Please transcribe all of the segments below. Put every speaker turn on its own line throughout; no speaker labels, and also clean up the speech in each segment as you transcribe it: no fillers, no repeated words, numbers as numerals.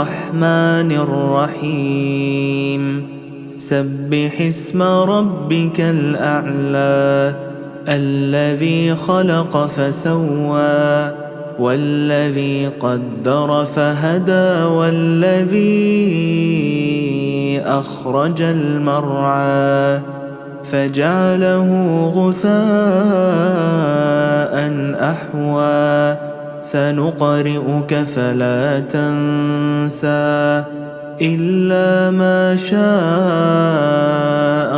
الرحمن الرحيم سبح اسم ربك الأعلى الذي خلق فسوى والذي قدر فهدى والذي أخرج المرعى فجعله غثاء أحوى سنقرئك فلا تنسى إلا ما شاء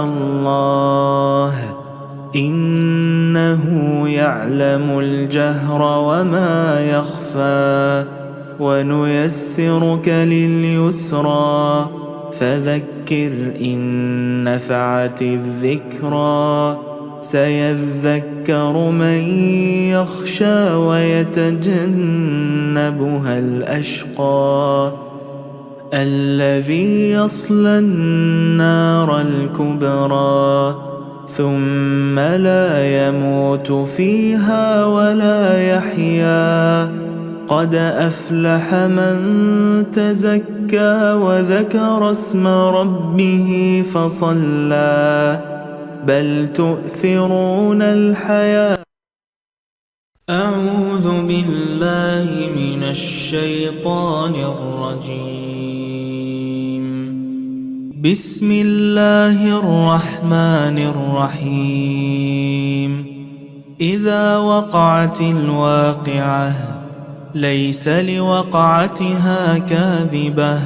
الله إنه يعلم الجهر وما يخفى ونيسرك لليسرى فذكر إن نفعت الذكرى سيذكر من يخشى ويتجنبها الأشقى الذي يصلى النار الكبرى ثم لا يموت فيها ولا يحيا قد أفلح من تزكى وذكر اسم ربه فصلى بل تؤثرون الحياة. أعوذ بالله من الشيطان الرجيم. بسم الله الرحمن الرحيم. إذا وقعت الواقعة ليس لوقعتها كاذبة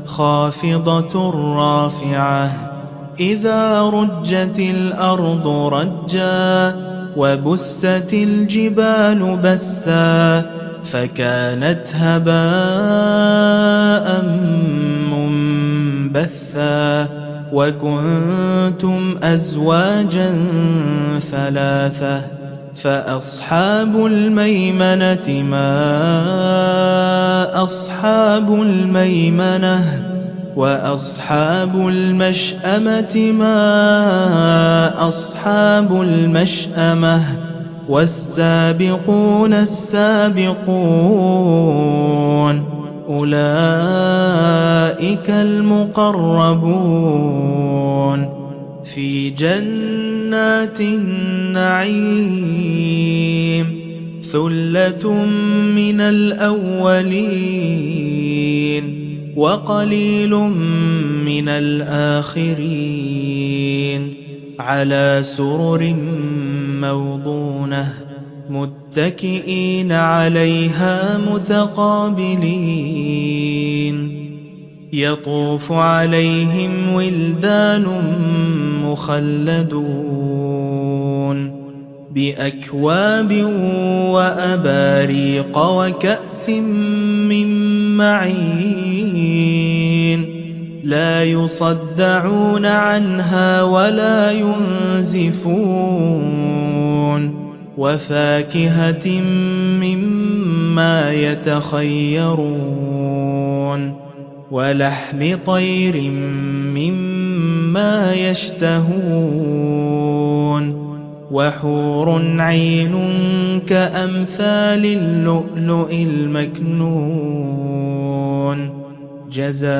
خافضة رافعة إذا رجت الأرض رجا وبست الجبال بسا فكانت هباء منبثا وكنتم أزواجا ثلاثة فأصحاب الميمنة ما أصحاب الميمنة وأصحاب المشأمة ما أصحاب المشأمة والسابقون السابقون أولئك المقربون في جنات النعيم ثلة من الأولين وقليل من الآخرين على سرر موضونة متكئين عليها متقابلين يطوف عليهم ولدان مخلدون بأكواب وأباريق وكأس من معين لا يصدعون عنها ولا ينزفون وفاكهة مما يتخيرون ولحم طير مما يشتهون وحور عين كأمثال اللؤلؤ المكنون جزاء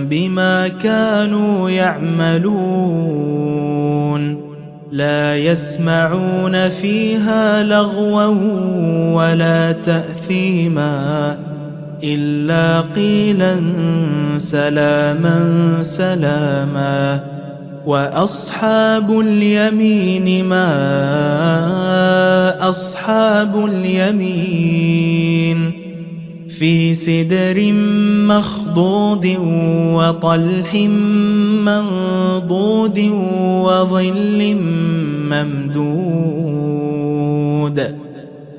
بما كانوا يعملون لا يسمعون فيها لغوا ولا تأثيما إلا قيلا سلاما سلاما وأصحاب اليمين ما أصحاب اليمين في سدر مخضود وطلح منضود وظل ممدود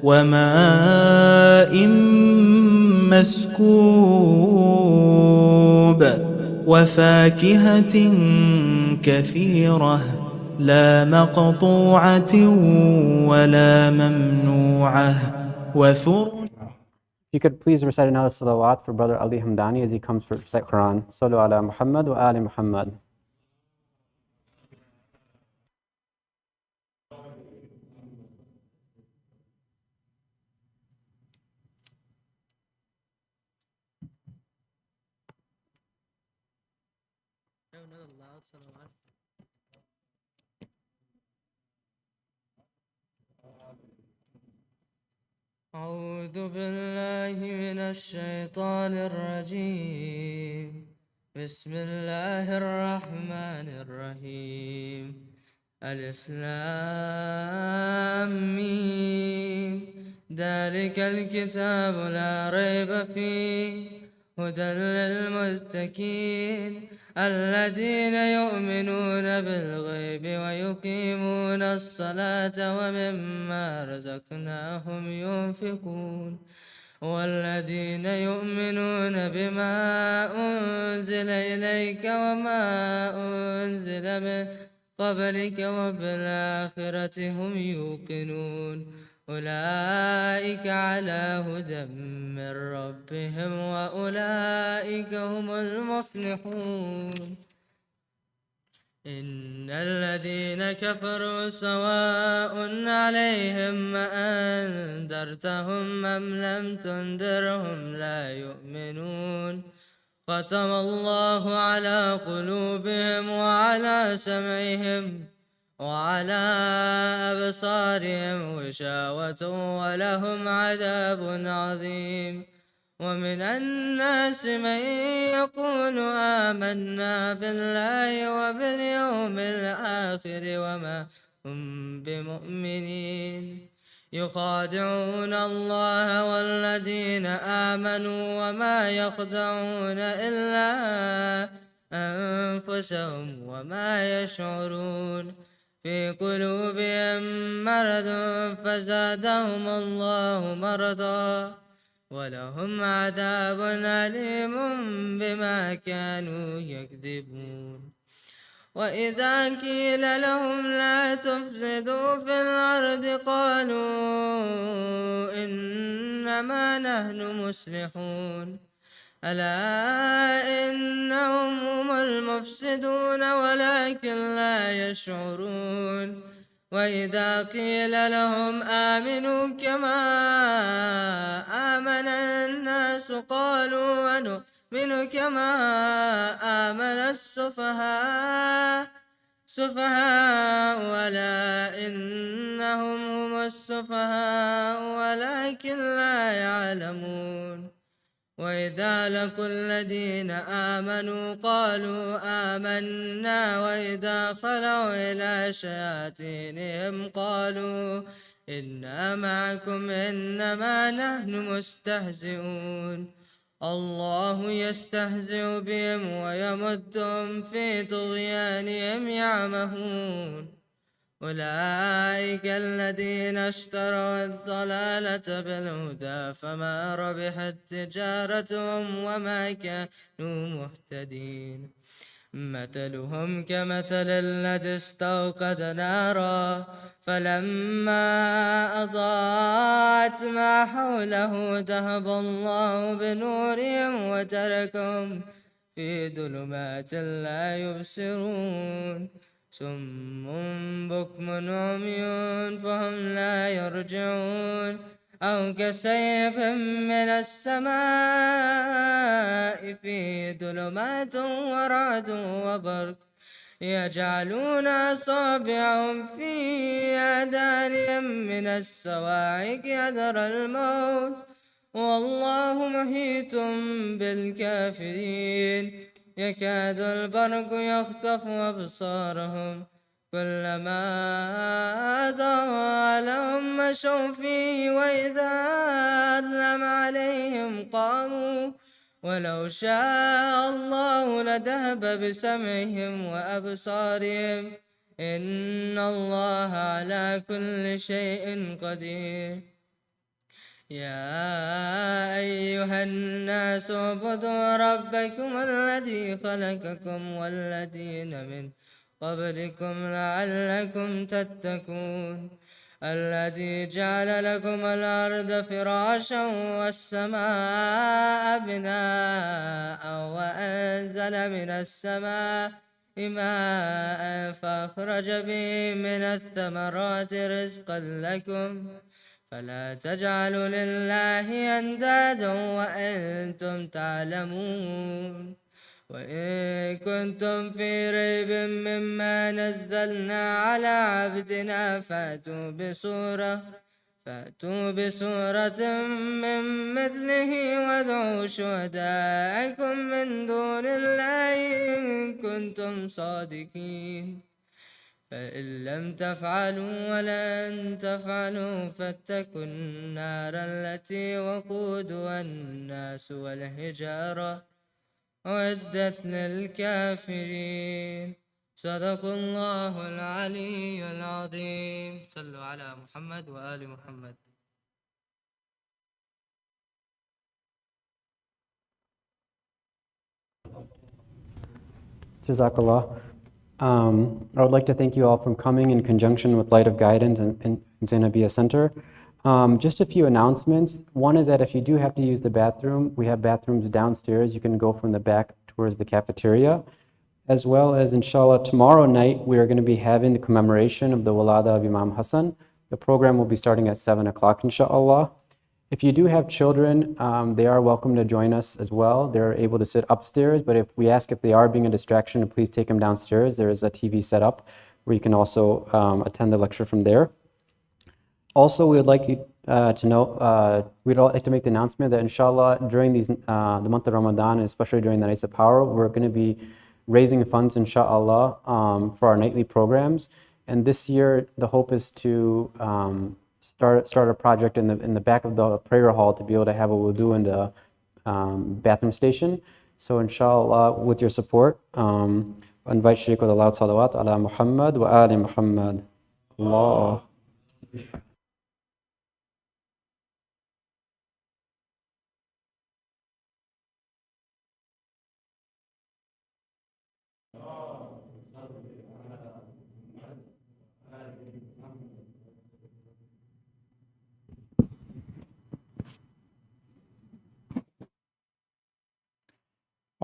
وماء مسكوب وفاكهة كثيرة لا مقطوعة ولا ممنوعة وثر.
If you could please recite another salawat for Brother Ali Hamdani as he comes to recite Quran. Sallu ala Muhammad wa ali Muhammad.
another loud salawat. أعوذ بالله من الشيطان الرجيم. بسم الله الرحمن الرحيم. ألف لام ميم. ذلك الكتاب لا ريب فيه هدى للمتقين الذين يؤمنون بالغيب ويقيمون الصلاة ومما رزقناهم ينفقون والذين يؤمنون بما أنزل إليك وما أنزل من قبلك وبالآخرة هم يوقنون أولئك على هدى من ربهم وأولئك هم المفلحون. إن الذين كفروا سواء عليهم أنذرتهم أم لم تنذرهم لا يؤمنون ختم الله على قلوبهم وعلى سمعهم وعلى أبصارهم غشاوة ولهم عذاب عظيم. ومن الناس من يقول آمنا بالله وباليوم الآخر وما هم بمؤمنين يخادعون الله والذين آمنوا وما يخدعون إلا أنفسهم وما يشعرون في قلوبهم مرض فزادهم الله مرضا ولهم عذاب أليم بما كانوا يكذبون. وإذا قيل لهم لا تفسدوا في الأرض قالوا إنما نحن مصلحون ألا إنهم هم المفسدون ولكن لا يشعرون. وإذا قيل لهم آمنوا كما آمن الناس قالوا ونؤمن كما آمن السفهاء ولا إنهم هم السفهاء ولكن لا يعلمون. وإذا لقوا الذين آمنوا قالوا آمنا وإذا خلوا إلى شياطينهم قالوا إنا معكم إنما نحن مستهزئون الله يستهزئ بهم ويمدهم في طغيانهم يعمهون. أولئك الذين اشتروا الضلالة بالهدى فما ربحت تجارتهم وما كانوا مهتدين. مثلهم كمثل الذي استوقد نارا فلما أضاءت ما حوله ذهب الله بنورهم وتركهم في ظلمات لا يبصرون صم بكم عمي فهم لا يرجعون أو كسيف من السماء في ظلمات ورعد وبرق يجعلون أصابعهم في آذانهم من الصواعق حذر الموت والله محيط بالكافرين. يكاد البرق يخطف أبصارهم كلما أضاء لهم مشوا فيه وإذا أظلم عليهم قاموا ولو شاء الله لذهب بسمعهم وأبصارهم إن الله على كل شيء قدير. يا أيها الناس اعبدوا ربكم الذي خلقكم والذين من قبلكم لعلكم تتقون الذي جعل لكم الأرض فراشا والسماء بناء وأنزل من السماء ماء فأخرج به من الثمرات رزقا لكم فلا تجعلوا لله أندادا وأنتم تعلمون. وإن كنتم في ريب مما نزلنا على عبدنا فأتوا بسورة من مثله وادعوا شهداءكم من دون الله إن كنتم صادقين فإن لم تفعلوا ولن تفعلوا فاتقوا النار التي وقودها الناس والحجارة أعدت للكافرين صدق الله العلي العظيم صلوا على محمد وآل محمد.
Jazakallah. I would like to thank you all for coming in conjunction with Light of Guidance and Zainabia Center. Just a few announcements. One is that if you do have to use the bathroom, we have bathrooms downstairs. You can go from the back towards the cafeteria. As well as, inshallah, tomorrow night, we are going to be having the commemoration of the Walada of Imam Hassan. The program will be starting at 7 o'clock, inshallah. If you do have children, they are welcome to join us as well. They're able to sit upstairs, but if we ask if they are being a distraction, please take them downstairs. There is a TV set up where you can also attend the lecture from there. Also, we would like you to know, we'd like to make the announcement that inshallah, during the month of Ramadan, and especially during the Nights of Power, we're going to be raising funds, inshallah, for our nightly programs. And this year, the hope is to start a project in the back of the prayer hall to be able to have a wudu in the bathroom station. So inshallah, with your support, I invite Shaykh with a loud salawat ala Muhammad wa ali Muhammad. Allah.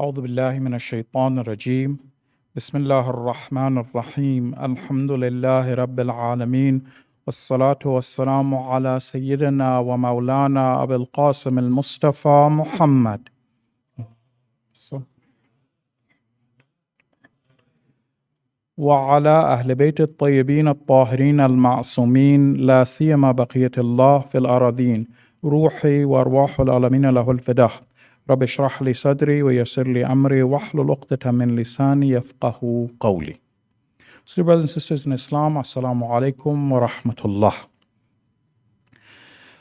أعوذ بالله من الشيطان الرجيم بسم الله الرحمن الرحيم الحمد لله رب العالمين والصلاة والسلام على سيدنا ومولانا أبي القاسم المصطفى محمد وعلى أهل بيت الطيبين الطاهرين المعصومين لا سيما بقية الله في الأراضين روحي وأرواح العالمين له الفداء رب اشرح لي صدري ويسر لي أمري واحلل عقدة من لساني يفقه قولي. So, brothers and sisters in Islam, assalamu alaikum wa rahmatullah.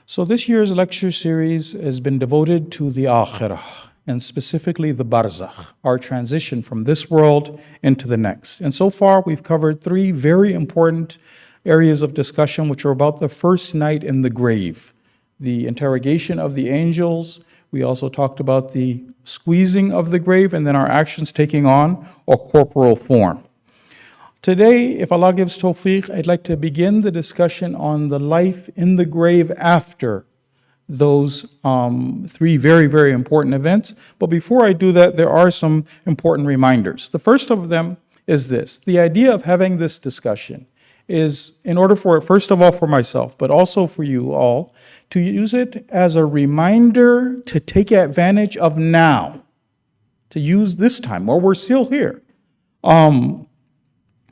So this year's lecture series has been devoted to the akhirah, and specifically the barzakh, our transition from this world into the next. And so far we've covered three very important areas of discussion which are about the first night in the grave, the interrogation of the angels. We also talked about the squeezing of the grave and then our actions taking on a corporal form. Today, if Allah gives tawfiq, I'd like to begin the discussion on the life in the grave after those three very, very important events. But before I do that, there are some important reminders. The first of them is this. The idea of having this discussion is in order for, first of all, for myself, but also for you all, to use it as a reminder to take advantage of now, to use this time while we're still here.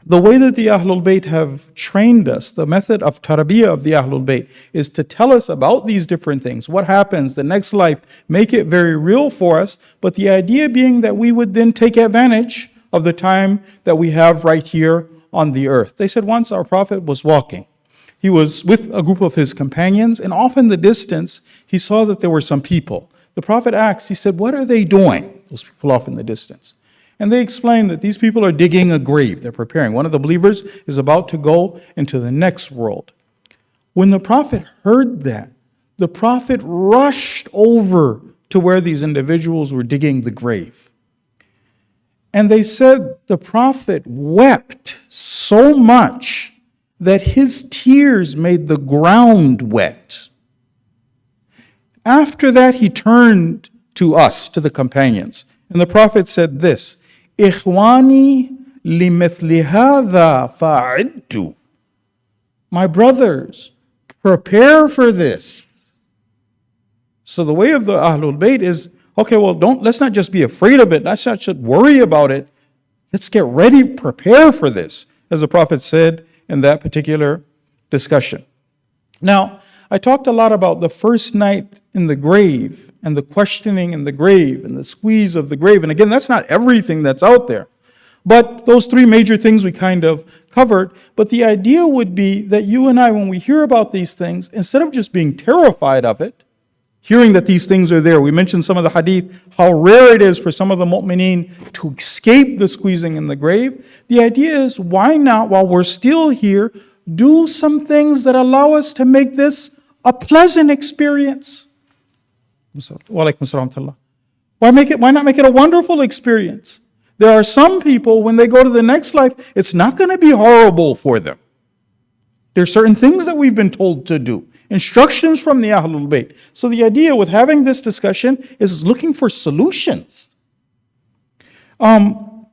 The way that the Ahlul Bayt have trained us, the method of tarbiyah of the Ahlul Bayt, is to tell us about these different things, what happens, the next life, make it very real for us, but the idea being that we would then take advantage of the time that we have right here on the earth. They said once our Prophet was walking. He was with a group of his companions, and off in the distance, he saw that there were some people. The Prophet asked, he said, "What are they doing?" Those people off in the distance. And they explained that these people are digging a grave. They're preparing. One of the believers is about to go into the next world. When the Prophet heard that, the Prophet rushed over to where these individuals were digging the grave. And they said the Prophet wept so much that his tears made the ground wet. After that, he turned to us, to the companions, and the Prophet said this, "Ikhwani limithli hadha fa'iddu." My brothers, prepare for this. So the way of the Ahlul Bayt is, Okay, well, let's not just be afraid of it. Let's not just worry about it. Let's get ready, prepare for this, as the Prophet said in that particular discussion. Now, I talked a lot about the first night in the grave and the questioning in the grave and the squeeze of the grave. And again, that's not everything that's out there. But those three major things we kind of covered. But the idea would be that you and I, when we hear about these things, instead of just being terrified of it, hearing that these things are there. We mentioned some of the hadith, how rare it is for some of the mu'mineen to escape the squeezing in the grave. The idea is, why not, while we're still here, do some things that allow us to make this a pleasant experience? Wa alaikum assalam. Why not make it a wonderful experience? There are some people, when they go to the next life, it's not going to be horrible for them. There are certain things that we've been told to do. Instructions from the Ahlul Bayt. So the idea with having this discussion is looking for solutions. And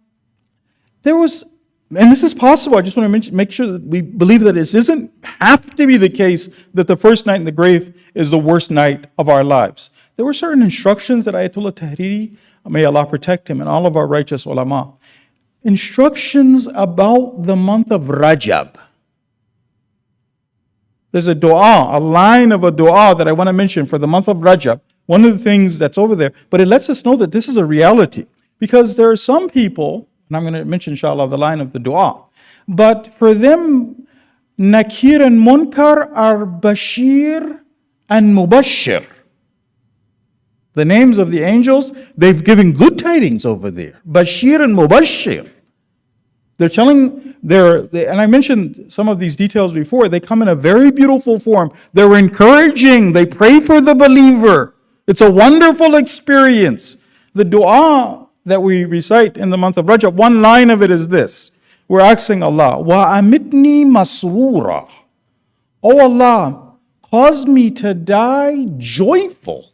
this is possible. I just want to make sure that we believe that it doesn't have to be the case that the first night in the grave is the worst night of our lives. There were certain instructions that Ayatollah Tahriri, may Allah protect him, and all of our righteous ulama, instructions about the month of Rajab. There's a dua, a line of a dua that I want to mention for the month of Rajab. One of the things that's over there, but it lets us know that this is a reality. Because there are some people, and I'm going to mention inshallah the line of the dua, but for them, Nakir and Munkar are Bashir and Mubashir. The names of the angels, they've given good tidings over there. Bashir and Mubashir. They're telling, and I mentioned some of these details before, they come in a very beautiful form. They're encouraging, they pray for the believer. It's a wonderful experience. The dua that we recite in the month of Rajab, one line of it is this. We're asking Allah, Wa amitni masroora. Oh Allah, cause me to die joyful.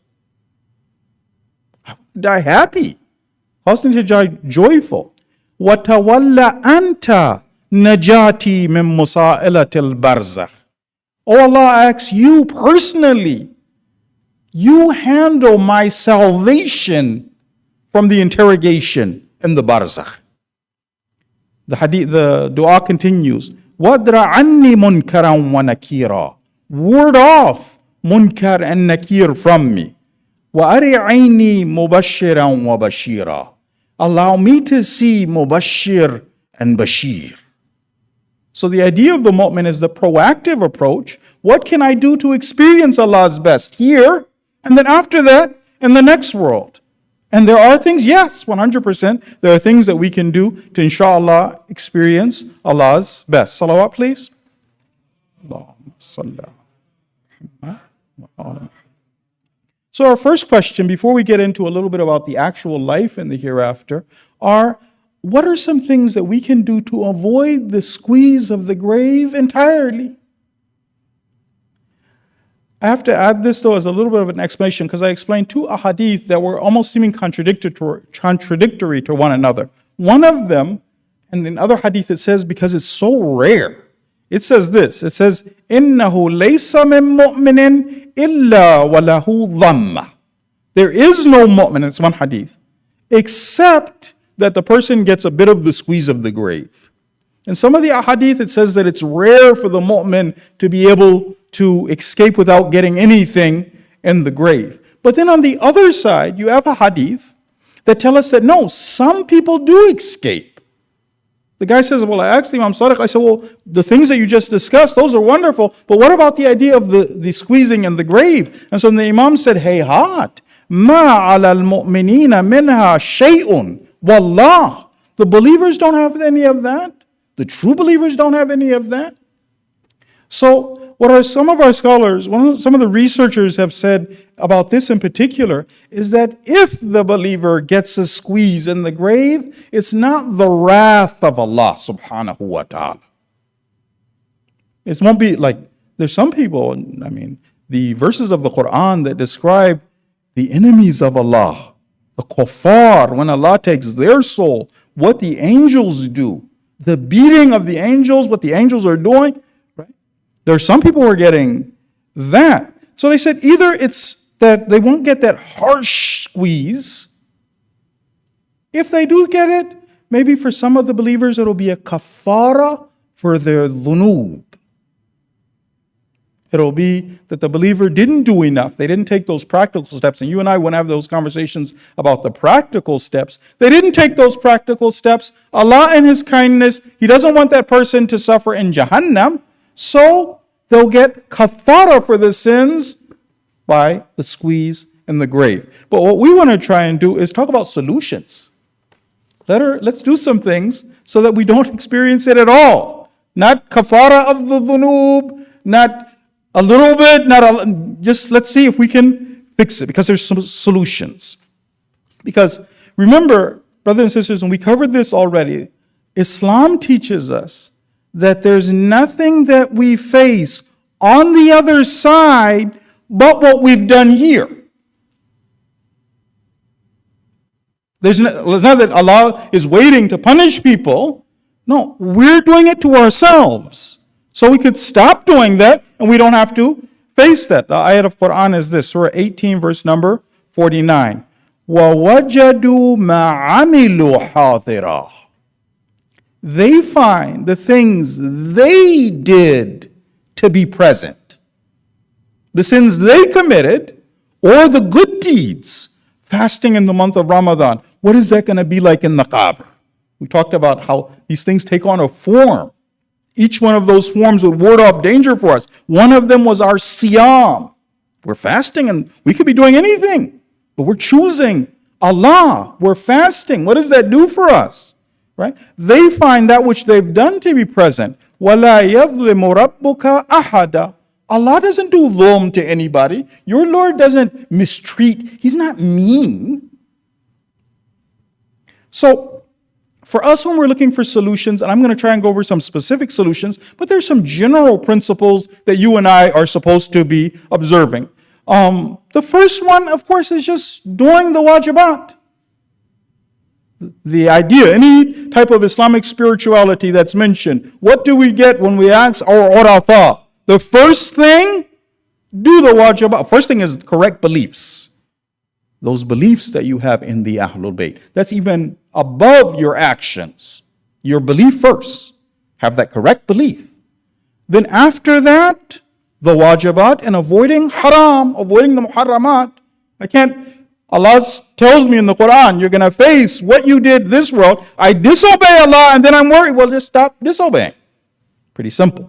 Die happy. Cause me to die joyful. وَتَوَلَّ أَنْتَ نَجَاتِي مِن مُصَائِلَةِ الْبَرْزَخِ. Oh Allah, I ask you personally, you handle my salvation from the interrogation in the barzakh. The dua continues, وَادْرَ عَنِّي مُنْكَرًا وَنَكِيرًا. Ward off munkar and nakir from me. وَأَرِعَيْنِي مُبَشِّرًا وَبَشِيرًا. Allow me to see Mubashir and Bashir. So the idea of the mu'min is the proactive approach. What can I do to experience Allah's best here, and then after that, in the next world? And there are things, yes, 100%, there are things that we can do to, inshallah, experience Allah's best. Salawat, please. Allahumma salli ala Muhammad. So our first question, before we get into a little bit about the actual life and the hereafter, are what are some things that we can do to avoid the squeeze of the grave entirely? I have to add this, though, as a little bit of an explanation, because I explained two ahadith that were almost seeming contradictory to one another. One of them, and in other hadith it says, because it's so rare, it says this, it says, إِنَّهُ لَيْسَ مِن مُؤْمِنٍ إِلَّا وَلَهُ ضَمَّةٌ. There is no mu'min, it's one hadith, except that the person gets a bit of the squeeze of the grave. In some of the ahadith it says that it's rare for the mu'min to be able to escape without getting anything in the grave. But then on the other side, you have a hadith that tell us that no, some people do escape. The guy says, well, I asked Imam Sadiq, I said, well, the things that you just discussed, those are wonderful, but what about the idea of the squeezing in the grave? And so the Imam said, Hayhat, ma ala al-mu'minina minha shay'un, wallah. The believers don't have any of that. The true believers don't have any of that. So what are some of our scholars, some of the researchers have said about this in particular, is that if the believer gets a squeeze in the grave, it's not the wrath of Allah subhanahu wa ta'ala. It won't be like, there's some people, the verses of the Quran that describe the enemies of Allah, the kuffar, when Allah takes their soul, what the angels do, the beating of the angels, what the angels are doing, there are some people who are getting that. So they said either it's that they won't get that harsh squeeze. If they do get it, maybe for some of the believers it'll be a kafara for their dhunub. It'll be that the believer didn't do enough. They didn't take those practical steps. And you and I want to have those conversations about the practical steps. They didn't take those practical steps. Allah in His kindness, He doesn't want that person to suffer in Jahannam. So they'll get kathara for the sins by the squeeze in the grave. But what we want to try and do is talk about solutions. Let's do some things so that we don't experience it at all. Not kafara of the dhunub, not a little bit, just let's see if we can fix it, because there's some solutions. Because remember, brothers and sisters, and we covered this already, Islam teaches us that there's nothing that we face on the other side but what we've done here. It's not that Allah is waiting to punish people. No, we're doing it to ourselves. So we could stop doing that and we don't have to face that. The ayat of Quran is this, Surah 18, verse number 49. وَوَجَدُوا مَا عَمِلُوا حَاضِرًا. They find the things they did to be present. The sins they committed or the good deeds. Fasting in the month of Ramadan. What is that going to be like in the Qabr? We talked about how these things take on a form. Each one of those forms would ward off danger for us. One of them was our siyam. We're fasting and we could be doing anything, but we're choosing Allah. We're fasting. What does that do for us? Right? They find that which they've done to be present. وَلَا يَظْلِمُ رَبُّكَ أَحَدًا. Allah doesn't do dhulm to anybody. Your Lord doesn't mistreat. He's not mean. So, for us, when we're looking for solutions, and I'm going to try and go over some specific solutions, but there's some general principles that you and I are supposed to be observing. The first one, of course, is just doing the wajibat. The idea, any type of Islamic spirituality that's mentioned, what do we get when we ask our urata? The first thing, do the wajibat. First thing is correct beliefs. Those beliefs that you have in the Ahlul Bayt. That's even above your actions. Your belief first. Have that correct belief. Then after that, the wajibat and avoiding haram, avoiding the muharramat. Allah tells me in the Quran, you're going to face what you did this world. I disobey Allah and then I'm worried. Well, just stop disobeying. Pretty simple.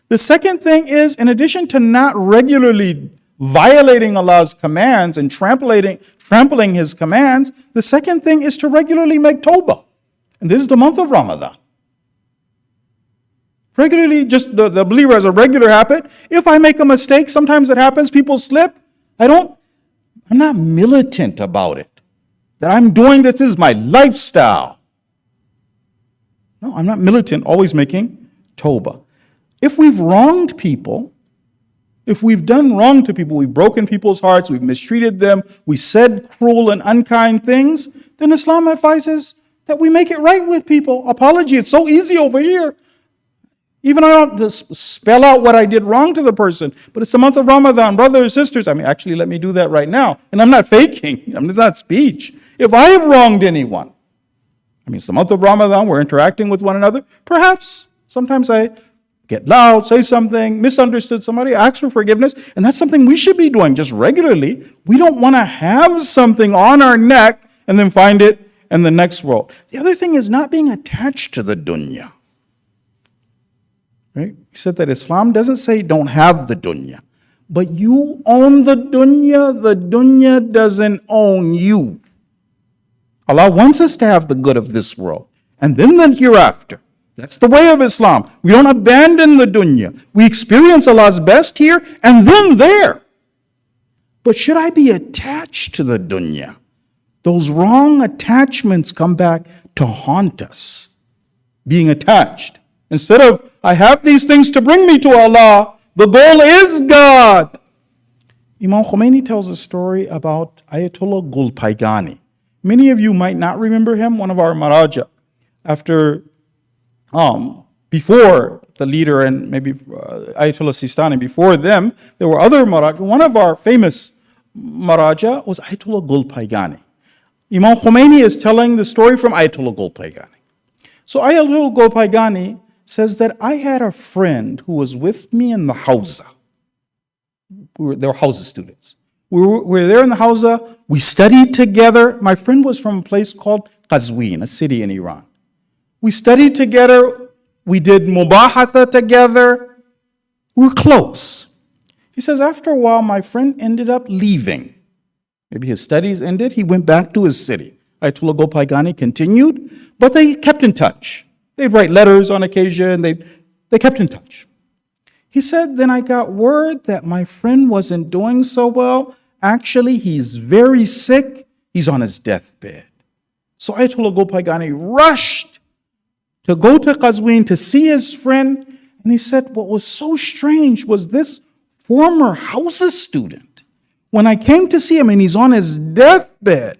The second thing is, in addition to not regularly violating Allah's commands and trampling His commands, the second thing is to regularly make tawbah. And this is the month of Ramadan. Regularly, just the believer has a regular habit. If I make a mistake, sometimes it happens, people slip. I'm not militant about it. That I'm doing this is my lifestyle. No, I'm not militant, always making tawbah. If we've wronged people, if we've done wrong to people, we've broken people's hearts, we've mistreated them, we said cruel and unkind things, then Islam advises that we make it right with people. Apology, it's so easy over here. Even I don't just spell out what I did wrong to the person, but it's the month of Ramadan, brothers and sisters. Actually, let me do that right now. And I'm not faking. It's not speech. If I have wronged anyone, it's the month of Ramadan, we're interacting with one another. Perhaps sometimes I get loud, say something, misunderstood somebody, ask for forgiveness, and that's something we should be doing just regularly. We don't want to have something on our neck and then find it in the next world. The other thing is not being attached to the dunya. Right? He said that Islam doesn't say don't have the dunya, but you own the dunya doesn't own you. Allah wants us to have the good of this world and then the hereafter. That's the way of Islam. We don't abandon the dunya. We experience Allah's best here and then there. But should I be attached to the dunya? Those wrong attachments come back to haunt us. Being attached. Instead of, I have these things to bring me to Allah, the goal is God. Imam Khomeini tells a story about Ayatollah Gulpaigani. Many of you might not remember him, one of our Maraja. Before the leader and maybe Ayatollah Sistani, before them, there were other Maraja. One of our famous Maraja was Ayatollah Gulpaygani. Imam Khomeini is telling the story from Ayatollah Gulpaygani. So Ayatollah Gulpaygani says that I had a friend who was with me in the Hawza. They were Hawza students. We were there in the Hawza. We studied together. My friend was from a place called Qazwin, a city in Iran. We studied together. We did mubahatha together. We were close. He says, after a while, my friend ended up leaving. Maybe his studies ended. He went back to his city. Ayatollah Gulpaygani continued, but they kept in touch. They'd write letters on occasion. They kept in touch. He said, then I got word that my friend wasn't doing so well. Actually, he's very sick. He's on his deathbed. So Ayatollah Gulpaygani rushed to go to Qazwin to see his friend. And he said, what was so strange was this former Hausa student. When I came to see him and he's on his deathbed,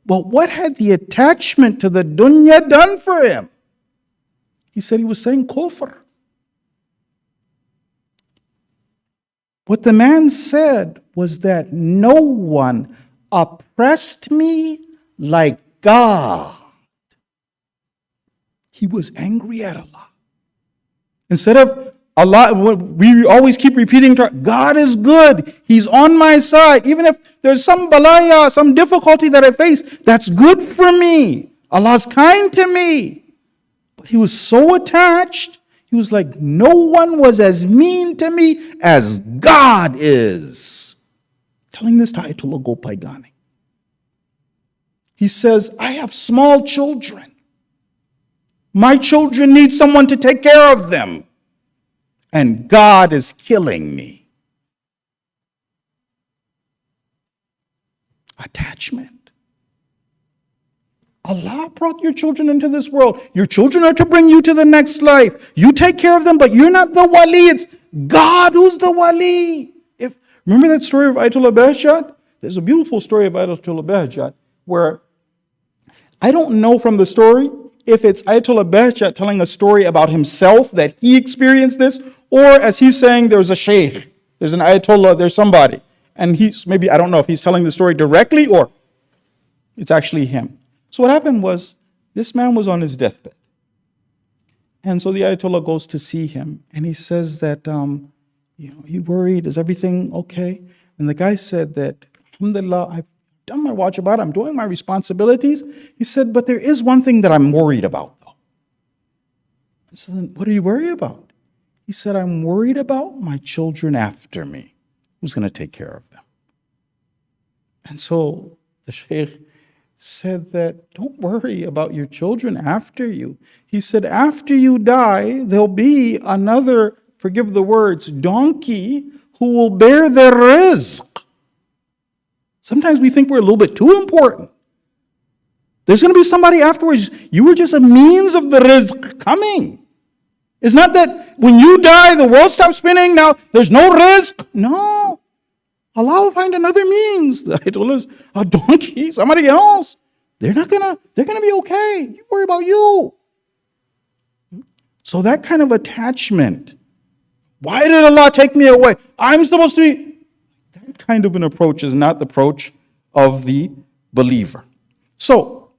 but what had the attachment to the dunya done for him? He said he was saying kufr. What the man said was that no one oppressed me like God. He was angry at Allah. Instead of Allah, we always keep repeating, God is good. He's on my side. Even if there's some balaya, some difficulty that I face, that's good for me. Allah's kind to me. But he was so attached. He was like, no one was as mean to me as God is. Telling this to Ayatollah Gulpaygani. He says, I have small children. My children need someone to take care of them. And God is killing me. Attachment. Allah brought your children into this world. Your children are to bring you to the next life. You take care of them, but you're not the wali. It's God who's the wali. Remember that story of Ayatollah Bahjat? There's a beautiful story of Ayatollah Bahjat where I don't know from the story if it's Ayatollah Bahjat telling a story about himself that he experienced this, or as he's saying there's a sheikh, there's an Ayatollah, there's somebody. And maybe, I don't know if he's telling the story directly or it's actually him. So what happened was, this man was on his deathbed. And so the Ayatollah goes to see him, and he says that, he worried, is everything okay? And the guy said that, alhamdulillah, I've done my wajibat, I'm doing my responsibilities. He said, but there is one thing that I'm worried about, though. I said, what are you worried about? He said, I'm worried about my children after me. Who's going to take care of them? And so the sheikh said that, don't worry about your children after you. He said, after you die, there'll be another, forgive the words, donkey who will bear their rizq. Sometimes we think we're a little bit too important. There's going to be somebody afterwards. You were just a means of the rizq coming. It's not that when you die, the world stops spinning. Now there's no rizq. No. Allah will find another means. The Ayatollah is a donkey, somebody else. They're gonna be okay. You worry about you. So that kind of attachment. Why did Allah take me away? I'm supposed to be. That kind of an approach is not the approach of the believer. So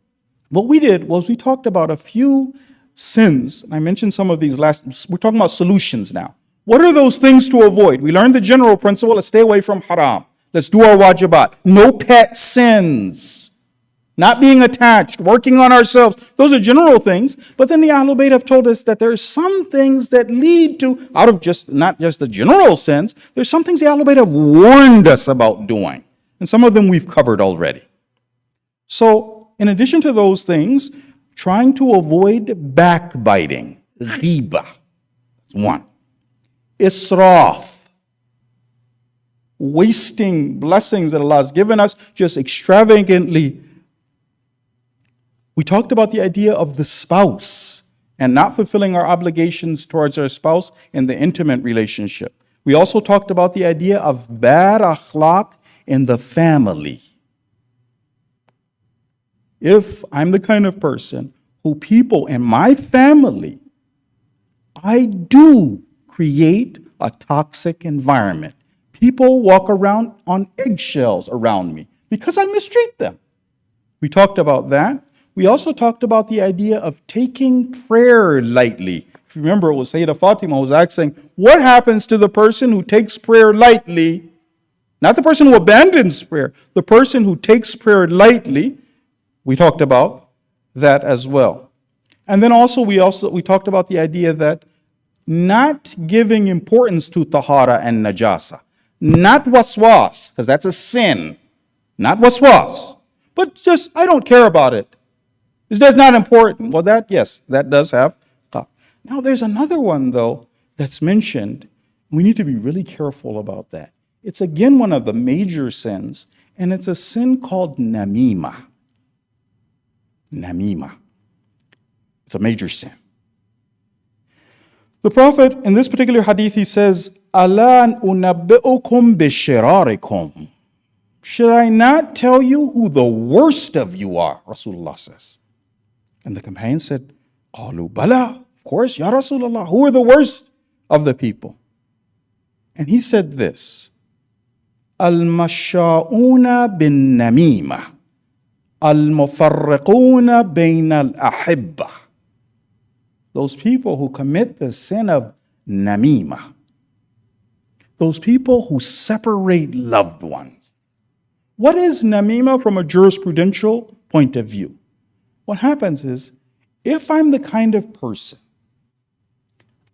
what we did was we talked about a few sins. And I mentioned some of these we're talking about solutions now. What are those things to avoid? We learned the general principle, let's stay away from haram. Let's do our wajibat. No pet sins. Not being attached, working on ourselves. Those are general things. But then the Ahlul Bayt have told us that there are some things that lead to, out of not just the general sins, there's some things the Ahlul Bayt have warned us about doing. And some of them we've covered already. So in addition to those things, trying to avoid backbiting, ghiba, one. Israf, wasting blessings that Allah has given us just extravagantly. We talked about the idea of the spouse and not fulfilling our obligations towards our spouse in the intimate relationship. We also talked about the idea of bad akhlaq in the family. If I'm the kind of person who people in my family, I do create a toxic environment. People walk around on eggshells around me because I mistreat them. We talked about that. We also talked about the idea of taking prayer lightly. If you remember, it was Sayyidah Fatima was asking, what happens to the person who takes prayer lightly? Not the person who abandons prayer, the person who takes prayer lightly. We talked about that as well. And then we talked about the idea that not giving importance to tahara and najasa, not waswas, because that's a sin, not waswas, but just I don't care about it. That's not important. Well, that does have. Now, there's another one, though, that's mentioned. We need to be really careful about that. It's again one of the major sins, and it's a sin called namima. Namima. It's a major sin. The Prophet, in this particular hadith, he says, Ala unabbi'ukum bishirarikum. Should I not tell you who the worst of you are? Rasulullah says. And the companions said, Qalu bala. Of course, Ya Rasulullah, who are the worst of the people? And he said this, Al-masha'una bin namima, al-mufarriquna bain al-ahibba. Those people who commit the sin of namima. Those people who separate loved ones. What is namima from a jurisprudential point of view? What happens is, if I'm the kind of person,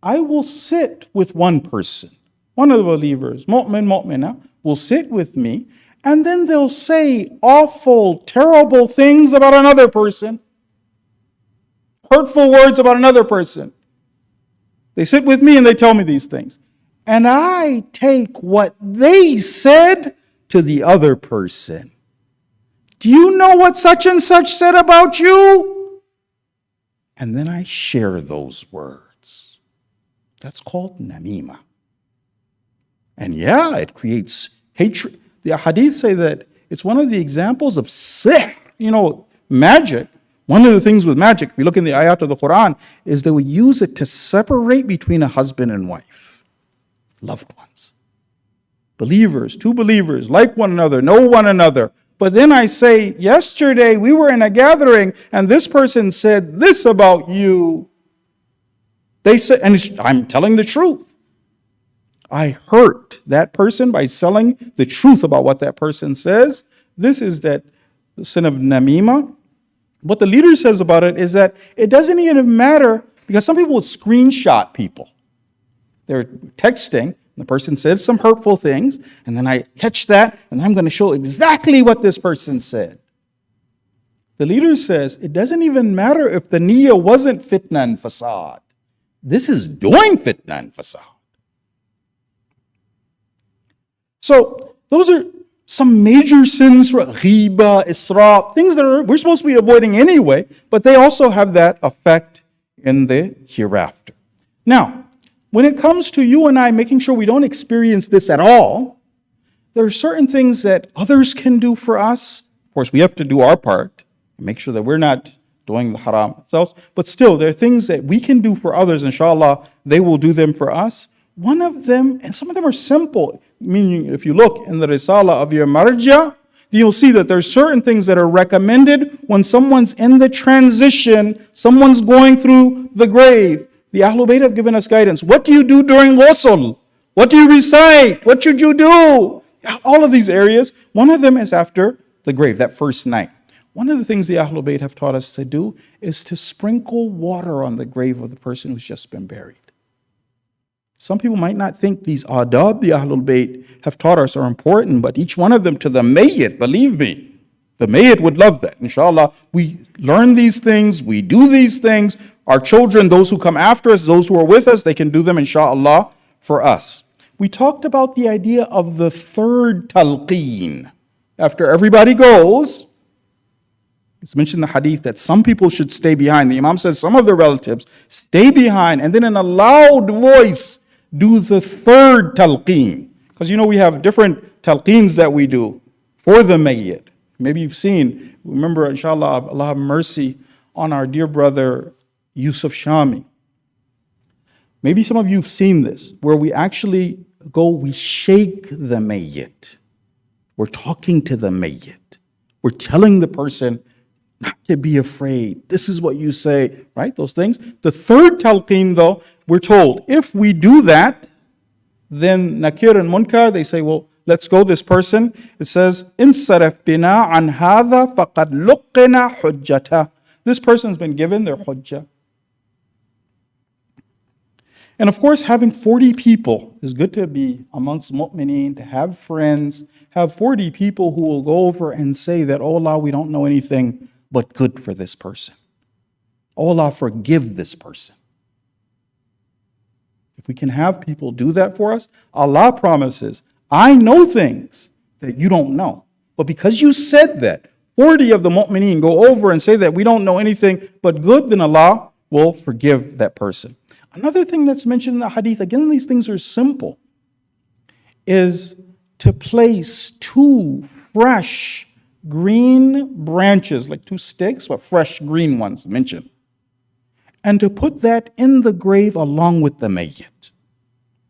I will sit with one person, one of the believers, mu'min, mu'minah, will sit with me, and then they'll say awful, terrible things about another person, hurtful words about another person. They sit with me and they tell me these things. And I take what they said to the other person. Do you know what such and such said about you? And then I share those words. That's called namima. And yeah, it creates hatred. The hadith say that it's one of the examples of sihr, magic. One of the things with magic, if you look in the ayat of the Quran, is they would use it to separate between a husband and wife, loved ones. Believers, two believers, like one another, know one another. But then I say, yesterday we were in a gathering and this person said this about you. They said, and I'm telling the truth. I hurt that person by telling the truth about what that person says. This is the sin of namima. What the leader says about it is that it doesn't even matter, because some people will screenshot people. They're texting, and the person says some hurtful things, and then I catch that, and I'm going to show exactly what this person said. The leader says it doesn't even matter if the niyyah wasn't fitna and fasad. This is doing fitna and fasad. So those are some major sins, ghiba, israf, things that we're supposed to be avoiding anyway, but they also have that effect in the hereafter. Now, when it comes to you and I making sure we don't experience this at all, there are certain things that others can do for us. Of course, we have to do our part, make sure that we're not doing the haram ourselves, but still, there are things that we can do for others, inshallah, they will do them for us. One of them, and some of them are simple, meaning if you look in the risala of your marja, you'll see that there are certain things that are recommended when someone's in the transition, someone's going through the grave. The Ahlul Bayt have given us guidance. What do you do during ghusl? What do you recite? What should you do? All of these areas. One of them is after the grave, that first night. One of the things the Ahlul Bayt have taught us to do is to sprinkle water on the grave of the person who's just been buried. Some people might not think these adab the Ahlul Bayt have taught us are important, but each one of them to the mayyit, believe me, the mayyit would love that. Inshallah, we learn these things, we do these things. Our children, those who come after us, those who are with us, they can do them, inshallah, for us. We talked about the idea of the third talqeen. After everybody goes, it's mentioned in the hadith that some people should stay behind. The Imam says some of their relatives stay behind and then in a loud voice do the third talqeen. Because we have different talqeens that we do for the mayyit. Maybe you've seen, remember, inshallah, Allah have mercy on our dear brother Yusuf Shami. Maybe some of you have seen this, where we actually go, we shake the mayyit. We're talking to the mayyit. We're telling the person not to be afraid. This is what you say, right? Those things. The third talqeen, though, we're told, if we do that, then nakir and munkar, they say, well, let's go this person. It says, insaraf bina an hadha faqad luqina hujjata. This person's been given their hujjah. And of course, having 40 people is good to be amongst mu'mineen, to have friends, have 40 people who will go over and say that, oh Allah, we don't know anything but good for this person. Oh Allah, forgive this person. If we can have people do that for us, Allah promises, I know things that you don't know. But because you said that, 40 of the mu'mineen go over and say that we don't know anything but good, then Allah will forgive that person. Another thing that's mentioned in the hadith, again, these things are simple, is to place 2 fresh green branches, like 2 sticks, but fresh green ones mentioned, and to put that in the grave along with the mayyit.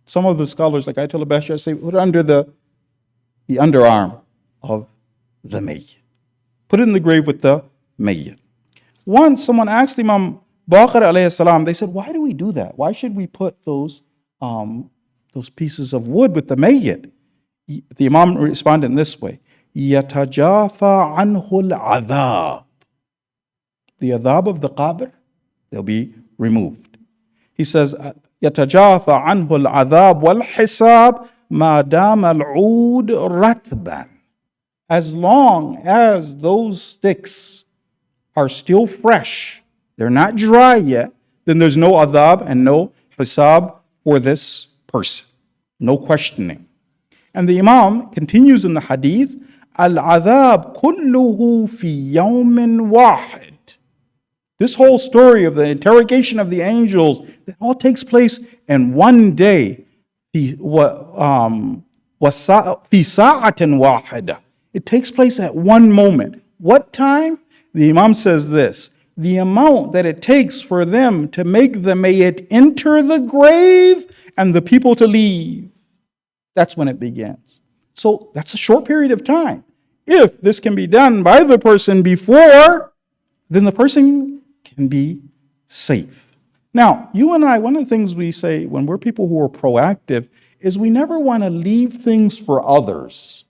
Some of the scholars, like Ayatollah Bashar, say put it under the underarm of the mayyit. Put it in the grave with the mayyit. Once someone asked Imam Baqir alayhi salam, they said, why do we do that? Why should we put those pieces of wood with the mayyit? The Imam responded in this way, يَتَجَافَى عَنْهُ الْعَذَابِ. The adhab of the qabr, they'll be removed. He says, يَتَجَافَى عَنْهُ الْعَذَابِ وَالْحِسَابِ مَا دَامَ الْعُودِ رَتْبًا. As long as those sticks are still fresh, they're not dry yet, then there's no adhab and no hisab for this person. No questioning. And the Imam continues in the hadith, Al-adhab kulluhu fi yawmin wahid. This whole story of the interrogation of the angels, that all takes place in one day. Fi sa'atin wahida. It takes place at one moment. What time? The Imam says this, the amount that it takes for them to make the mayyit enter the grave and the people to leave. That's when it begins. So that's a short period of time. If this can be done by the person before, then the person can be safe. Now, you and I, one of the things we say when we're people who are proactive is we never want to leave things for others.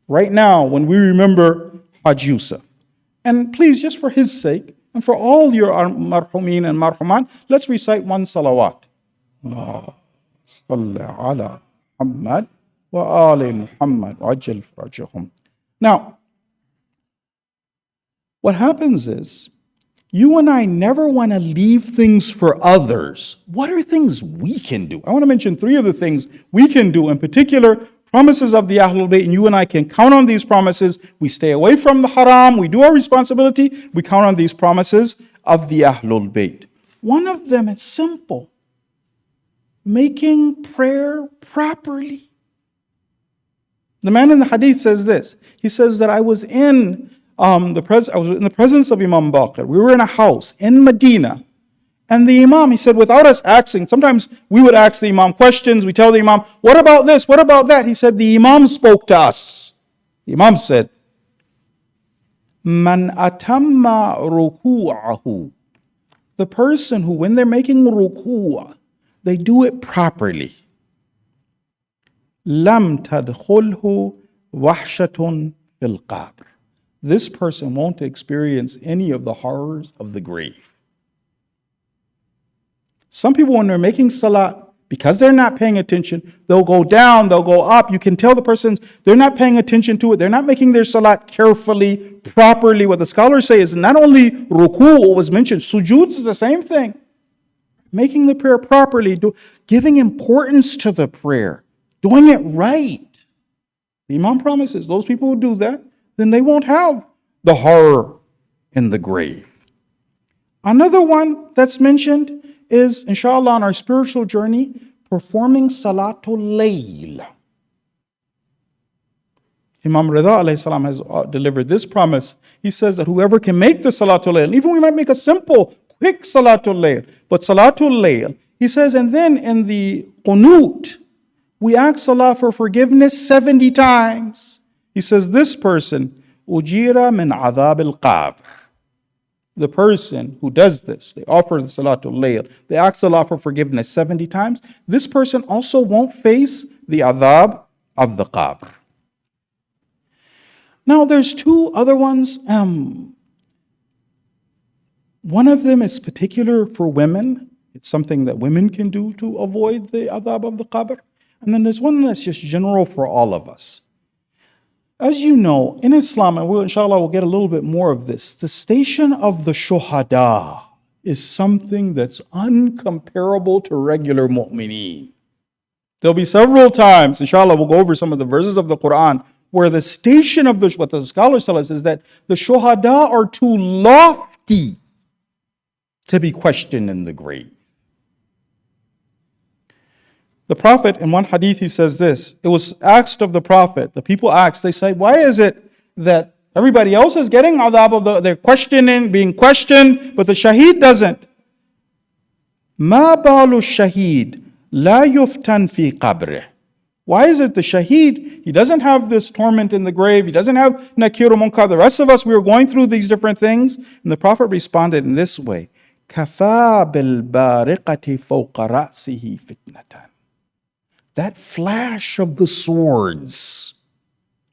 Right now, when we remember Hajj Yusuf, and please, just for his sake, and for all your marhumin and marhuman, let's recite 1 salawat. Allahumma salli ala Muhammad wa ali Muhammad wa ajil farajahum. Now, what happens is, you and I never want to leave things for others. What are things we can do? I want to mention 3 of the things we can do, in particular, promises of the Ahlul Bayt, and you and I can count on these promises. We stay away from the haram, we do our responsibility, we count on these promises of the Ahlul Bayt. One of them is simple, making prayer properly. The man in the hadith says this, he says that I was in the presence of Imam Baqir. We were in a house in Medina. And the Imam, he said, without us asking, sometimes we would ask the Imam questions. We tell the Imam, what about this? What about that? He said, the Imam spoke to us. The Imam said, Man atamma ruku'ahu. The person who, when they're making ruku', they do it properly. Lam tadkhulhu wahshatun fil qabr. This person won't experience any of the horrors of the grave. Some people, when they're making salat, because they're not paying attention, they'll go down, they'll go up. You can tell the person's, they're not paying attention to it. They're not making their salat carefully, properly. What the scholars say is not only ruku' was mentioned, sujood is the same thing. Making the prayer properly, giving importance to the prayer, doing it right. The Imam promises those people who do that, then they won't have the horror in the grave. Another one that's mentioned is, inshallah, on our spiritual journey, performing Salatul Layl. Imam Rida alayhi salam has delivered this promise. He says that whoever can make the Salatul Layl, even we might make a simple, quick Salatul Layl, but Salatul Layl, He says, and then in the qunut, we ask Allah for forgiveness 70 times. He says, this person, ujira min adhab al-qabr. The person who does this, they offer the Salatul Layl, they ask Allah for forgiveness 70 times, this person also won't face the adhab of the qabr. Now there's two other ones. One of them is particular for women. It's something that women can do to avoid the adhab of the qabr. And then there's one that's just general for all of us. As you know, in Islam, and inshallah we'll get a little bit more of this, the station of the shuhada is something that's uncomparable to regular mu'mineen. There'll be several times, inshallah we'll go over some of the verses of the Quran, where the station of what the scholars tell us is that the shuhada are too lofty to be questioned in the grave. The Prophet, in one hadith, he says this. It was asked of the Prophet. The people asked, they say, why is it that everybody else is getting adhab they're questioning, being questioned, but the shaheed doesn't? Ma balu shaheed la yuftan fi qabrih. Why is it the shaheed, he doesn't have this torment in the grave, he doesn't have nakir munkar. The rest of us, we are going through these different things. And the Prophet responded in this way, kafa bil bariqati fawqa ra'sihi fitnatan. That flash of the swords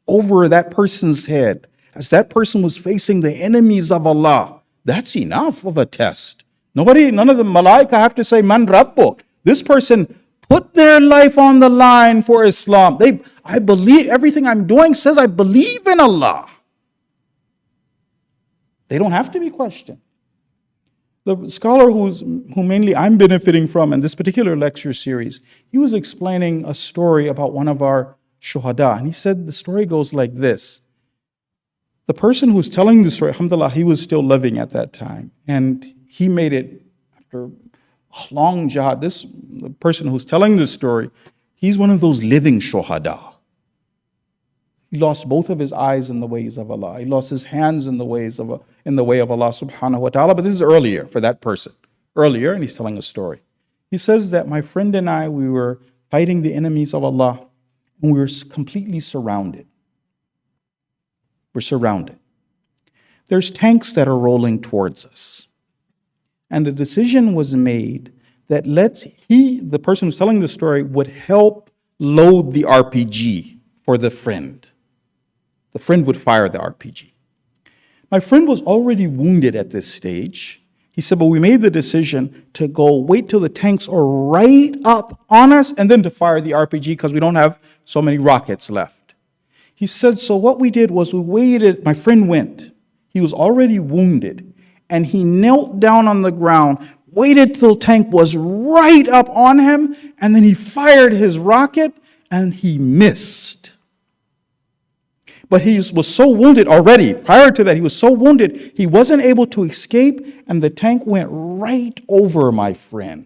over that person's head, as that person was facing the enemies of Allah, that's enough of a test. None of the malaika have to say, man rabbuk. This person put their life on the line for Islam. I believe, everything I'm doing says I believe in Allah. They don't have to be questioned. The scholar who mainly I'm benefiting from in this particular lecture series, he was explaining a story about one of our shuhada. And he said the story goes like this. The person who's telling the story, alhamdulillah, he was still living at that time. And he made it after a long jihad. The person who's telling this story, he's one of those living shuhada. He lost both of his eyes in the ways of Allah. He lost his hands in the way of Allah subhanahu wa ta'ala. But this is earlier for that person. Earlier, and he's telling a story. He says that my friend and I, we were fighting the enemies of Allah, and we were completely surrounded. We're surrounded. There's tanks that are rolling towards us. And the decision was made that the person who's telling the story would help load the RPG for the friend. The friend would fire the RPG. My friend was already wounded at this stage. He said, but we made the decision to go wait till the tanks are right up on us and then to fire the RPG because we don't have so many rockets left. He said, so what we did was we waited. My friend went. He was already wounded. And he knelt down on the ground, waited till the tank was right up on him, and then he fired his rocket and he missed. But he was so wounded already. Prior to that, he was so wounded, he wasn't able to escape, and the tank went right over my friend.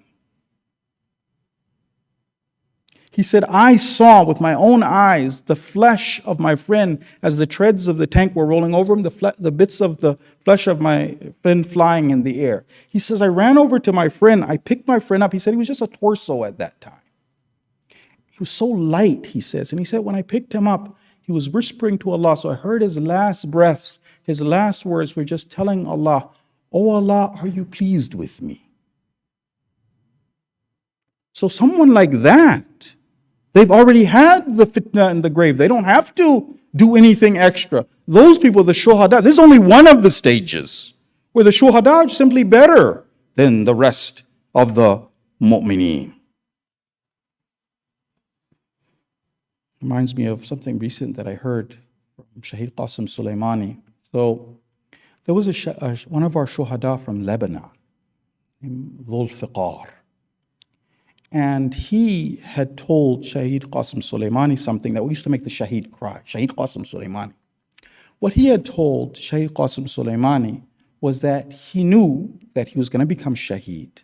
He said, I saw with my own eyes the flesh of my friend as the treads of the tank were rolling over him, the bits of the flesh of my friend flying in the air. He says, I ran over to my friend. I picked my friend up. He said he was just a torso at that time. He was so light, he says. And he said, when I picked him up, he was whispering to Allah. So I heard his last breaths, his last words were just telling Allah, oh Allah, are you pleased with me? So someone like that, they've already had the fitna in the grave. They don't have to do anything extra. Those people, the shuhada, this is only one of the stages where the shuhada are simply better than the rest of the mu'mineen. Reminds me of something recent that I heard from Shaheed Qasim Soleimani. So there was one of our shuhada from Lebanon, named Dhul Fiqar. And he had told Shaheed Qasim Soleimani something that we used to make the Shaheed cry, Shaheed Qasim Soleimani. What he had told Shaheed Qasim Soleimani was that he knew that he was going to become Shaheed.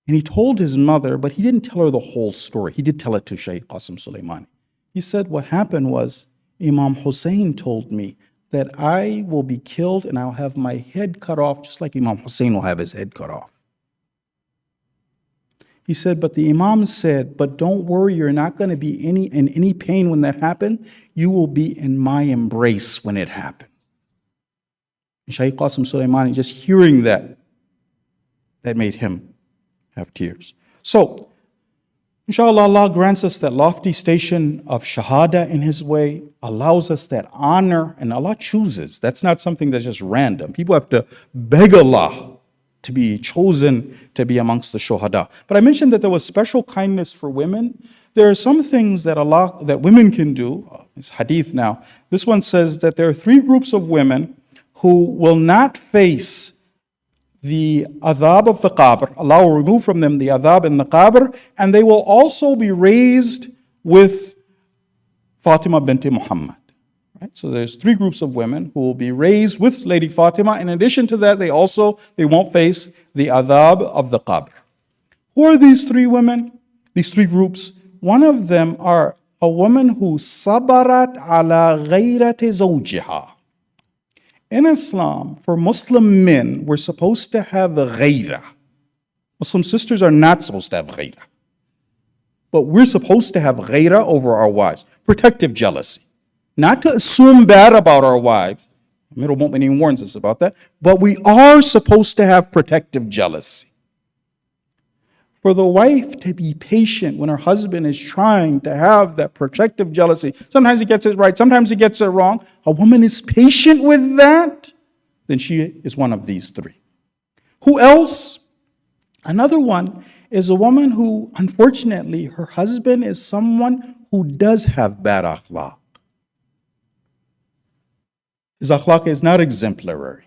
And he told his mother, but he didn't tell her the whole story. He did tell it to Shaheed Qasim Soleimani. He said, what happened was Imam Hussein told me that I will be killed and I'll have my head cut off just like Imam Hussein will have his head cut off. He said, but the Imam said, but don't worry, you're not going to be in any pain when that happens. You will be in my embrace when it happens. Shaykh Qasim Sulaimani, just hearing that made him have tears. So, inshallah, Allah grants us that lofty station of shahada in His way, allows us that honor, and Allah chooses. That's not something that's just random. People have to beg Allah to be chosen to be amongst the shuhada. But I mentioned that there was special kindness for women. There are some things that women can do. It's hadith now. This one says that there are 3 groups of women who will not face the adhab of the qabr. Allah will remove from them the adhab in the qabr, and they will also be raised with Fatima binti Muhammad. Right? So there's 3 groups of women who will be raised with Lady Fatima. In addition to that, they won't face the adhab of the qabr. Who are these 3 women? These 3 groups. One of them are a woman who sabarat ala ghayrati zawjiha. In Islam, for Muslim men, we're supposed to have a ghayra. Muslim sisters are not supposed to have ghayra. But we're supposed to have ghayra over our wives. Protective jealousy. Not to assume bad about our wives. Amir al-Mu'mineen warns us about that. But we are supposed to have protective jealousy. For the wife to be patient when her husband is trying to have that protective jealousy. Sometimes he gets it right, sometimes he gets it wrong. A woman is patient with that, then she is one of these 3. Who else? Another one is a woman who, unfortunately, her husband is someone who does have bad akhlaq. His akhlaq is not exemplary.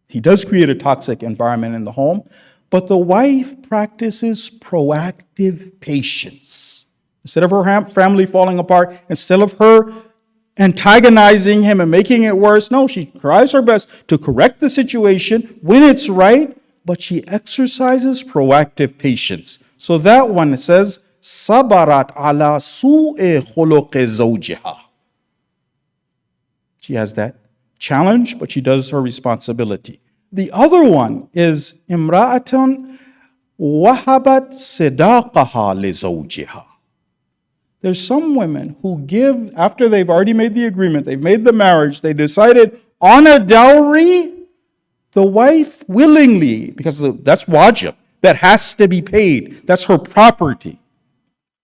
He does create a toxic environment in the home, but the wife practices proactive patience. Instead of her family falling apart, instead of her antagonizing him and making it worse, no, she tries her best to correct the situation when it's right, but she exercises proactive patience. So that one says, sabarat ala su'e khuluqi zawjiha. She has that challenge, but she does her responsibility. The other one is imra'atun wahabat sidaqaha li zawjiha. There's some women who give, after they've already made the agreement, they've made the marriage, they decided on a dowry, the wife willingly, because that's wajib, that has to be paid, that's her property.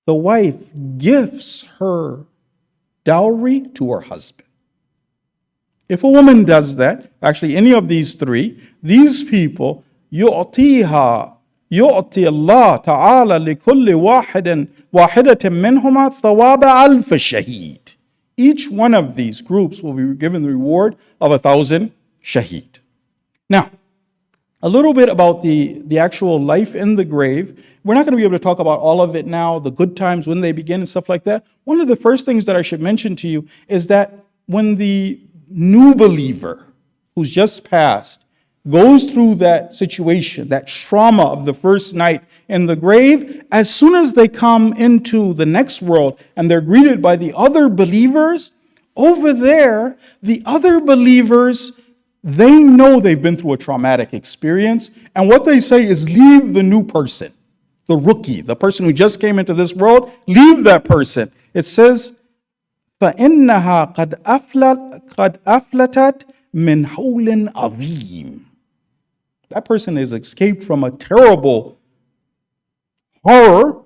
The wife gives her dowry to her husband. If a woman does that, actually any of these 3, these people, يُعْطِي Allah ta'ala لِكُلِّ واحدة منهما ثواب ألف شهيد. Each one of these groups will be given the reward of 1,000 shaheed. Now, a little bit about the actual life in the grave. We're not going to be able to talk about all of it now, the good times, when they begin and stuff like that. One of the first things that I should mention to you is that when the new believer who's just passed goes through that situation, that trauma of the first night in the grave, as soon as they come into the next world and they're greeted by the other believers, over there, the other believers, they know they've been through a traumatic experience, and what they say is leave the new person, the rookie, the person who just came into this world, leave that person. It says, فَإِنَّهَا قَدْ أَفْلَتَتْ مِنْ حَوْلٍ عَظِيمٍ. That person has escaped from a terrible horror.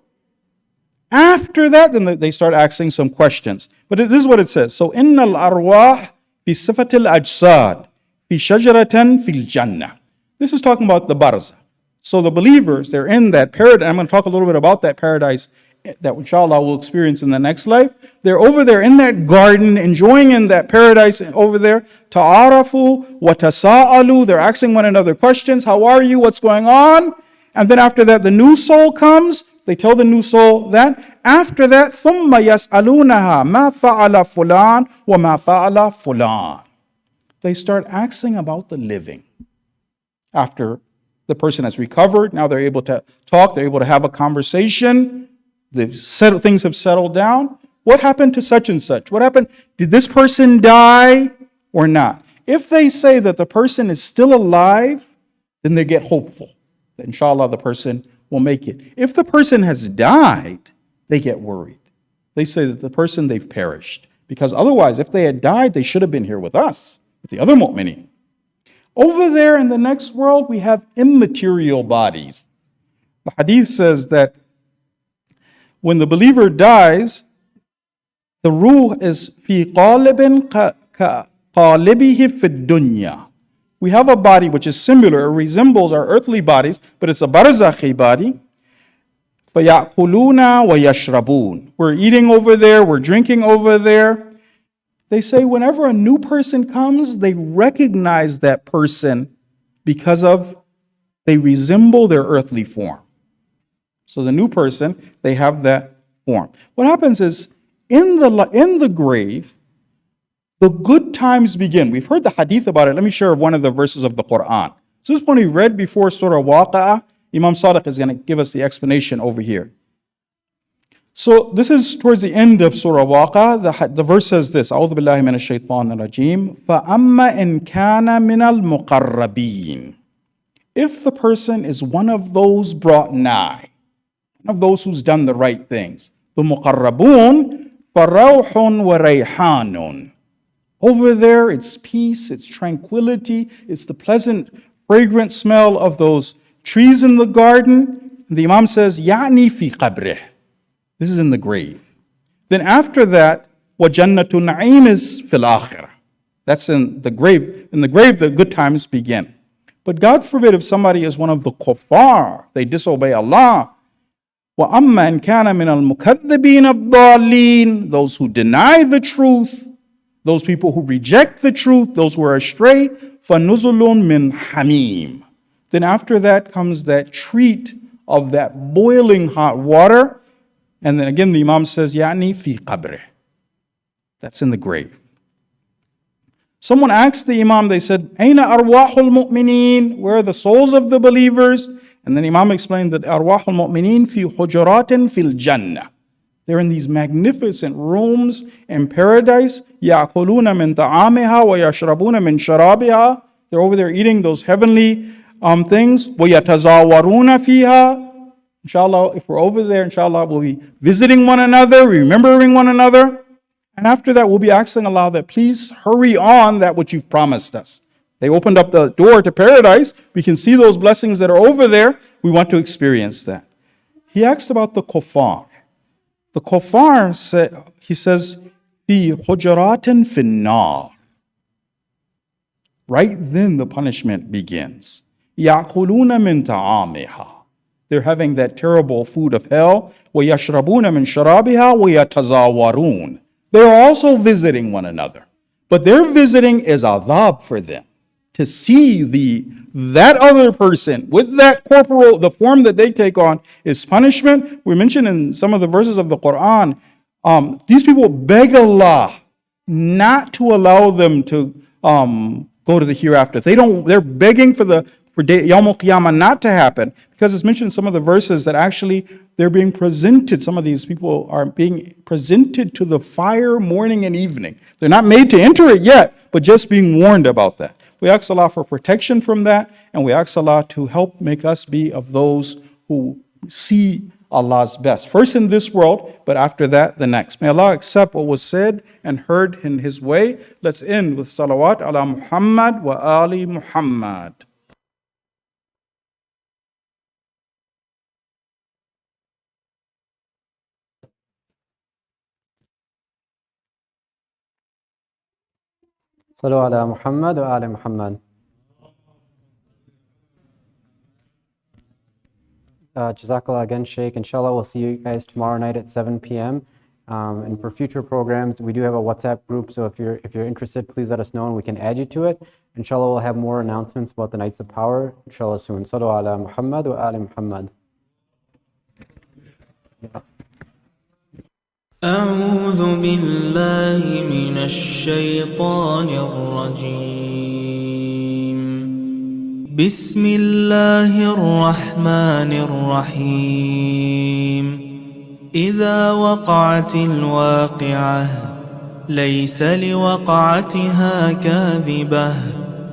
After that, then they start asking some questions. But this is what it says. So, إِنَّ الْأَرْوَاحِ فِي صِفَةِ الْأَجْسَادِ فِي شَجَرَةٍ فِي الْجَنَّةِ. This is talking about the barzakh. So the believers, they're in that paradise. I'm going to talk a little bit about that paradise that inshallah we'll experience in the next life. They're over there in that garden, enjoying in that paradise over there. Ta'arafu wa tasa'alu. They're asking one another questions. How are you? What's going on? And then after that, the new soul comes. They tell the new soul that. After that, ثُمَّ يَسْأَلُونَهَا مَا فَعَلَ فُلَانٌ وَمَا فَعَلَ فُلَانٌ. They start asking about the living. After the person has recovered, now they're able to talk, they're able to have a conversation. Things have settled down. What happened to such and such? What happened? Did this person die or not? If they say that the person is still alive, then they get hopeful that inshallah the person will make it. If the person has died, they get worried. They say that the person, they've perished. Because otherwise, if they had died, they should have been here with us, with the other mu'mineen. Over there in the next world, we have immaterial bodies. The hadith says that when the believer dies, the ruh is fi qalibin qalibihi fi dunya. We have a body which is similar, it resembles our earthly bodies, but it's a barzakhi body. فَيَأْكُلُونَ وَيَشْرَبُونَ. We're eating over there, we're drinking over there. They say whenever a new person comes, they recognize that person because of they resemble their earthly form. So the new person, they have that form. What happens is, in the grave, the good times begin. We've heard the hadith about it. Let me share one of the verses of the Quran. So this one we read before Surah Waqa'ah. Imam Sadiq is going to give us the explanation over here. So this is towards the end of Surah Waqa'ah. The verse says this, أعوذ بالله من الشيطان الرجيم فَأَمَّا إِنْ كَانَ مِنَ الْمُقَرَّبِينَ. If the person is one of those brought nigh, one of those who's done the right things, the muqarrabun, فَرَوْحٌ وَرَيْحَانٌ. Over there, it's peace, it's tranquility, it's the pleasant, fragrant smell of those trees in the garden. The Imam says, يَعْنِي فِي قَبْرِهِ. This is in the grave. Then after that, وَجَنَّةُ النَّعِيمِ is فِي الْآخِرَةِ. That's in the grave. In the grave, the good times begin. But God forbid if somebody is one of the kuffar, they disobey Allah. وَأَمَّا إِنْ كَانَ مِنَ الْمُكَذِّبِينَ الضَّالِّينَ. Those who deny the truth, those people who reject the truth, those who are astray, فَنُزُلٌ مِّنْ حَمِيمٍ. Then after that comes that treat of that boiling hot water. And then again the Imam says, يعني في قبره. That's in the grave. Someone asked the Imam, they said, أين أرواح المؤمنين? Where are the souls of the believers? And then Imam explained that أرواح المؤمنين في حجرات في الجنة. They're in these magnificent rooms in paradise. يأكلون من طعامها ويشربون من شرابها. They're over there eating those heavenly things. ويتزاورون فيها. Inshallah, if we're over there, inshallah, we'll be visiting one another, remembering one another. And after that, we'll be asking Allah that please hurry on that which you've promised us. They opened up the door to paradise. We can see those blessings that are over there. We want to experience that. He asked about the kuffar. The kuffar, he says, في حجرات في النار. Right then the punishment begins. يأكلون من طعامها. They're having that terrible food of hell. وَيَشْرَبُونَ مِنْ شَرَابِهَا وَيَتَزَاوَرُونَ. They're also visiting one another. But their visiting is adhab for them. To see that other person with that corporal, the form that they take on is punishment. We mentioned in some of the verses of the Quran, these people beg Allah not to allow them to go to the hereafter. They're begging for Yawm al-Qiyamah not to happen, because it's mentioned in some of the verses that actually they're being presented, some of these people are being presented to the fire morning and evening. They're not made to enter it yet, but just being warned about that. We ask Allah for protection from that, and we ask Allah to help make us be of those who see Allah's best. First in this world, but after that, the next. May Allah accept what was said and heard in His way. Let's end with salawat ala Muhammad wa ali Muhammad.
Sallu ala Muhammad wa ali Muhammad. Jazakallah again, Sheikh. Inshallah, we'll see you guys tomorrow night at 7 p.m. And for future programs, we do have a WhatsApp group, so if you're interested, please let us know and we can add you to it. Inshallah, we'll have more announcements about the Nights of Power, inshallah, soon. Sallu ala Muhammad wa ali Muhammad.
أعوذ بالله من الشيطان الرجيم. بسم الله الرحمن الرحيم. إذا وقعت الواقعة ليس لوقعتها كاذبة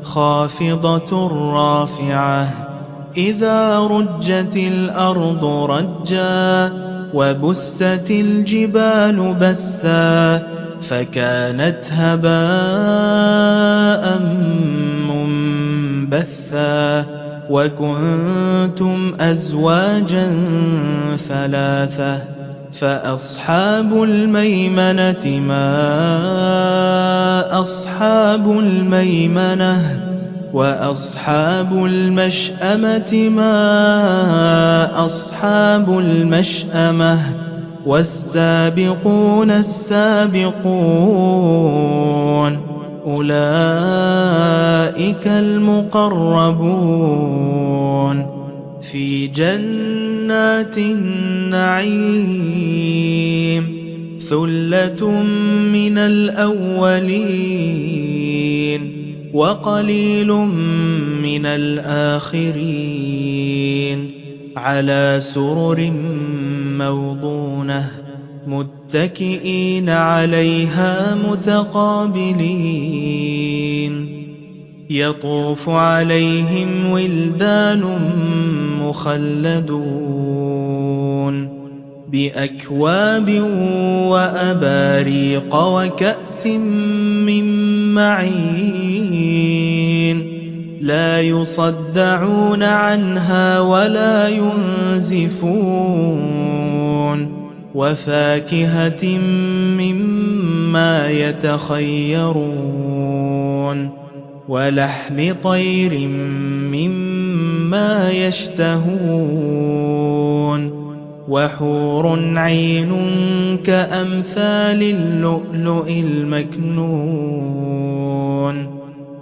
خافضة رافعة إذا رجت الأرض رجا وبست الجبال بسا فكانت هباء منبثا وكنتم أزواجا ثلاثة فأصحاب الميمنة ما أصحاب الميمنة وأصحاب المشأمة ما أصحاب المشأمة والسابقون السابقون أولئك المقربون في جنات النعيم ثلة من الأولين وقليل من الآخرين على سرر موضونة متكئين عليها متقابلين يطوف عليهم ولدان مخلدون بأكواب وأباريق وكأس من معين لا يصدعون عنها ولا ينزفون وفاكهة مما يتخيرون ولحم طير مما يشتهون وحور عين كأمثال اللؤلؤ المكنون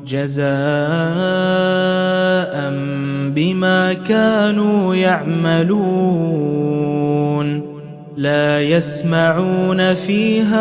جزاء بما كانوا يعملون لا يسمعون فيها